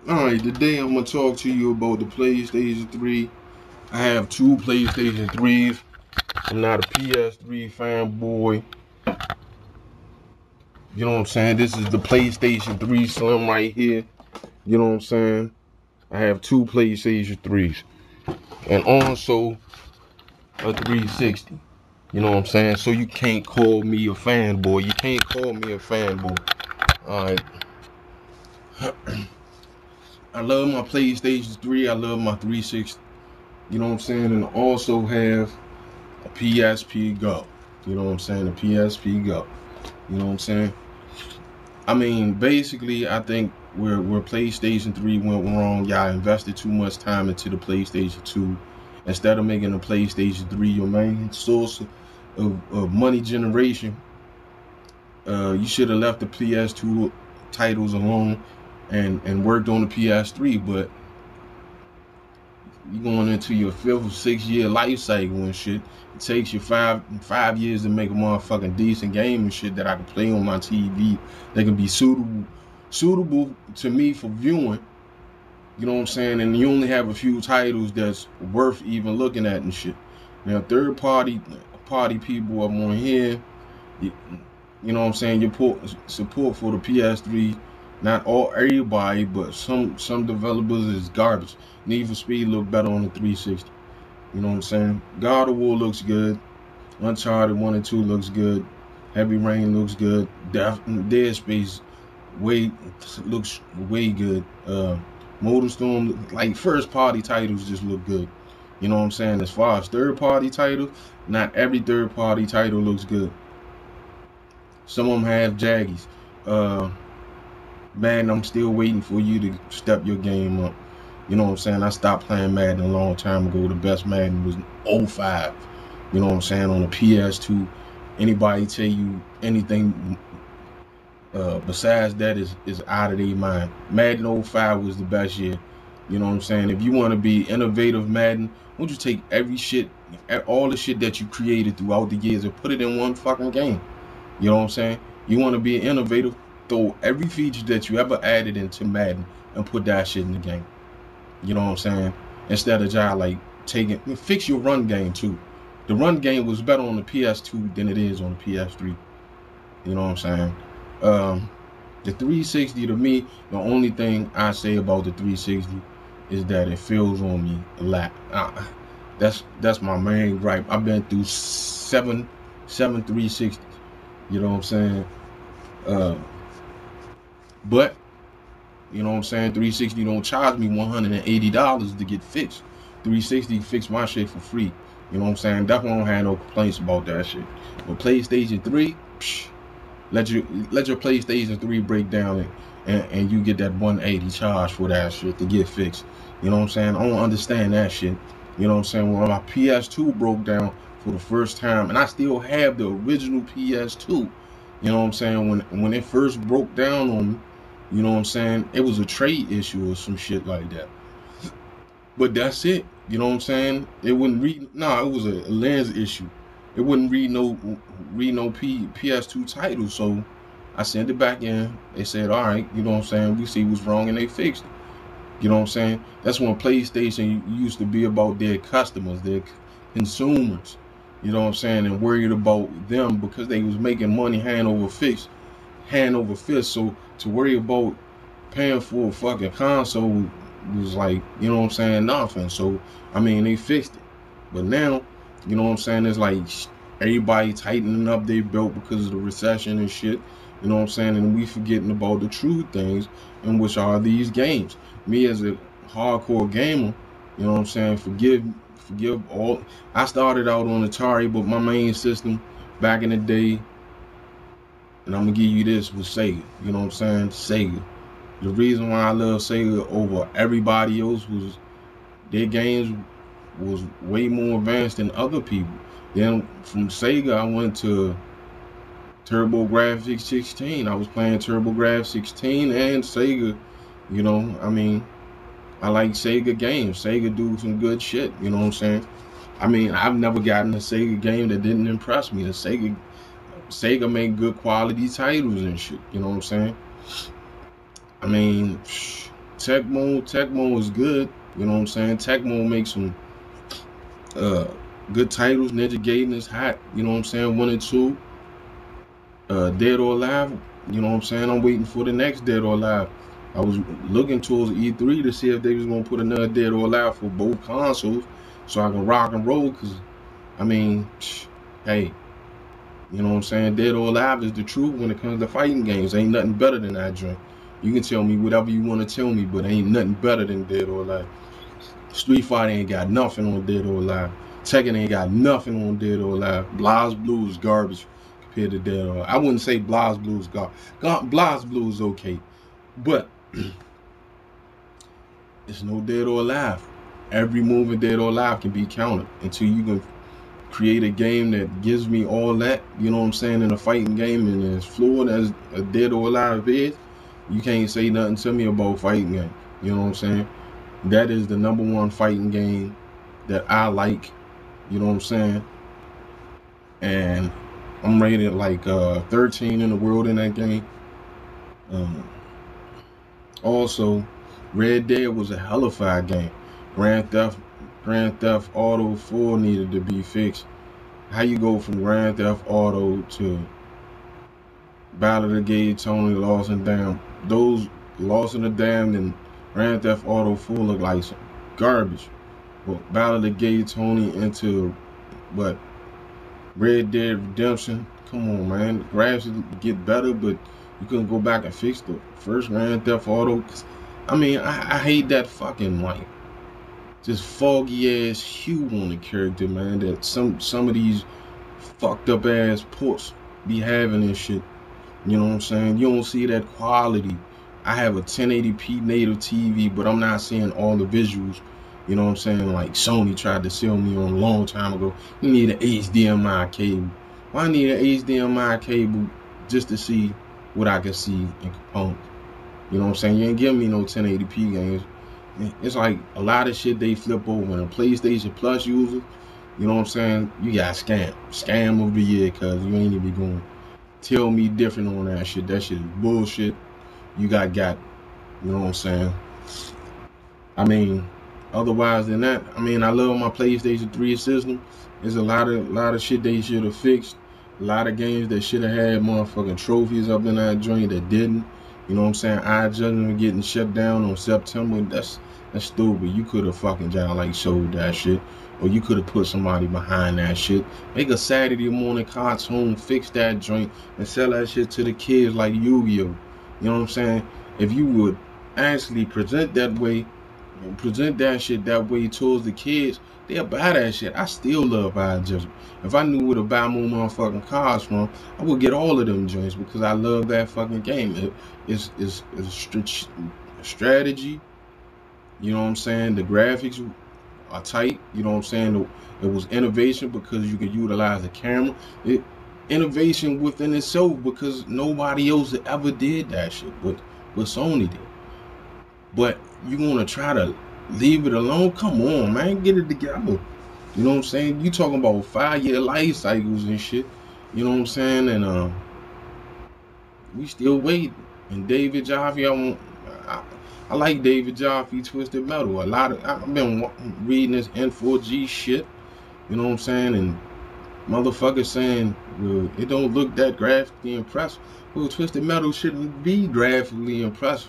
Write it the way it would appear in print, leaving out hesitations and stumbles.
Alright, today I'm gonna talk to you about the PlayStation 3. I have two PlayStation 3s. I'm not a PS3 fanboy. You know what I'm saying? This is the PlayStation 3 Slim right here. You know what I'm saying? I have two PlayStation 3s. And also a 360. You know what I'm saying? So you can't call me a fanboy. You can't call me a fanboy. Alright. I love my PlayStation 3. I love my 360. You know what I'm saying? And I also have a PSP Go. You know what I'm saying? A PSP Go. You know what I'm saying? I mean, basically, I think where PlayStation 3 went wrong, y'all invested too much time into the PlayStation 2. Instead of making the PlayStation 3 your main source of money generation, you should have left the PS2 titles alone and worked on the PS3. But you going into your 5th or 6th year life cycle and shit. It takes you five years to make a motherfucking decent game and shit that I can play on my TV. That can be suitable to me for viewing. You know what I'm saying? And you only have a few titles that's worth even looking at and shit. Now third party people up on here, you know what I'm saying? Your support for the PS3, not all everybody, but some developers is garbage. Need for Speed look better on the 360. You know what I'm saying? God of War looks good. Uncharted 1 and 2 looks good. Heavy Rain looks good. Dead Space way looks way good. Motorstorm, like first party titles just look good. You know what I'm saying? As far as third party titles, not every third party title looks good. Some of them have jaggies. Uh, Man, I'm still waiting for you to step your game up. You know what I'm saying? I stopped playing Madden a long time ago. The best Madden was '05. You know what I'm saying? On the PS2. Anybody tell you anything besides that is out of their mind. Madden '05 was the best year. You know what I'm saying? If you want to be innovative, Madden, why don't you take every shit, all the shit that you created throughout the years and put it in one fucking game? You know what I'm saying? You want to be innovative, throw every feature that you ever added into Madden and put that shit in the game. You know what I'm saying? Instead of just like fix your run game too. The run game was better on the PS2 than it is on the PS3. You know what I'm saying? Um, the 360 to me, the only thing I say about the 360 is that it feels on me a lot. That's my main gripe. I've been through seven 360s. You know what I'm saying? Uh, but you know what I'm saying? 360 don't charge me $180 to get fixed. 360 fix my shit for free. You know what I'm saying? Definitely don't have no complaints about that shit. But PlayStation 3, let your PlayStation 3 break down and you get that 180 charge for that shit to get fixed. You know what I'm saying? I don't understand that shit. You know what I'm saying? When my PS2 broke down for the first time, and I still have the original PS2. You know what I'm saying? When it first broke down on me, you know what I'm saying? It was a trade issue or some shit like that. But that's it. You know what I'm saying? It wouldn't read. Nah, it was a lens issue. It wouldn't read no PS2 title. So I sent it back in. They said, all right, you know what I'm saying? We see what's wrong, and they fixed it. You know what I'm saying? That's when PlayStation used to be about their customers, their consumers. You know what I'm saying? And worried about them because they was making money hand over fist. So to worry about paying for a fucking console was like, you know what I'm saying, nothing. So I mean, they fixed it. But now, you know what I'm saying, it's like everybody tightening up their belt because of the recession and shit. You know what I'm saying? And we forgetting about the true things, and which are these games. Me as a hardcore gamer, you know what I'm saying, forgive all. I started out on Atari, but my main system back in the day, and I'm gonna give you this, was Sega. You know what I'm saying? Sega. The reason why I love Sega over everybody else was their games was way more advanced than other people. Then from Sega, I went to TurboGrafx 16. I was playing TurboGrafx 16 and Sega. You know, I mean, I like Sega games. Sega do some good shit. You know what I'm saying? I mean, I've never gotten a Sega game that didn't impress me. The Sega made good quality titles and shit. You know what I'm saying? I mean, Tecmo is good. You know what I'm saying? Tecmo makes some good titles. Ninja Gaiden is hot. You know what I'm saying? 1 and 2. Dead or Alive. You know what I'm saying? I'm waiting for the next Dead or Alive. I was looking towards E3 to see if they was gonna put another Dead or Alive for both consoles, so I can rock and roll. Cause I mean, hey, you know what I'm saying? Dead or Alive is the truth when it comes to fighting games. Ain't nothing better than that joint. You can tell me whatever you want to tell me, but ain't nothing better than Dead or Alive. Street Fighter ain't got nothing on Dead or Alive. Tekken ain't got nothing on Dead or Alive. BlazBlue is garbage compared to Dead or Alive. I wouldn't say BlazBlue is garbage. BlazBlue is okay, but it's no Dead or Alive. Every move in Dead or Alive can be countered until you can create a game that gives me all that, you know what I'm saying, in a fighting game and as fluid as a Dead or Alive is. You can't say nothing to me about fighting game. You know what I'm saying? That is the #1 fighting game that I like. You know what I'm saying? And I'm rated like 13 in the world in that game. Also, Red Dead was a hellified game. Grand Theft Auto 4 needed to be fixed. How you go from Grand Theft Auto to Battle of the Gay Tony, Lost and Damned? Those Lost and the Damned and Grand Theft Auto 4 look like some garbage. But Battle of the Gay Tony into what? Red Dead Redemption. Come on, man. The graphics get better, but you couldn't go back and fix the first Grand Theft Auto. I mean, I hate that fucking like just foggy ass hue on the character, man. That some of these fucked up ass ports be having and shit. You know what I'm saying? You don't see that quality. I have a 1080p native TV, but I'm not seeing all the visuals. You know what I'm saying? Like Sony tried to sell me on a long time ago. You need an HDMI cable. Well, I need an HDMI cable just to see what I can see in components. You know what I'm saying? You ain't giving me no 1080p games. It's like a lot of shit they flip over. And PlayStation Plus users, you know what I'm saying? You got scam of the year, cause you ain't even going to tell me different on that shit. That shit is bullshit. You got, you know what I'm saying? I mean, otherwise than that, I mean, I love my PlayStation 3 system. There's a lot of shit they should have fixed. A lot of games that should have had motherfucking trophies up in that joint that didn't. You know what I'm saying? iJudgment getting shut down on September. That's stupid. You could have fucking like showed that shit. Or you could have put somebody behind that shit. Make a Saturday morning cartoon, fix that joint, and sell that shit to the kids like Yu-Gi-Oh! You know what I'm saying? If you would actually present that way, present that shit that way towards the kids, they'll buy that shit. I still love iJudgment. If I knew where to buy more motherfucking cars from, I would get all of them joints because I love that fucking game. It's a strategy. You know what I'm saying? The graphics are tight. You know what I'm saying? It was innovation because you could utilize the camera. Innovation within itself because nobody else ever did that shit. But Sony did. But you want to try to leave it alone? Come on, man. Get it together. You know what I'm saying? You talking about 5-year life cycles and shit. You know what I'm saying? And we still waiting. And David Jaffe, I like David Jaffe, Twisted Metal. I've been reading this N4G shit. You know what I'm saying? And motherfuckers saying, well, it don't look that graphically impressive. Well, Twisted Metal shouldn't be graphically impressive.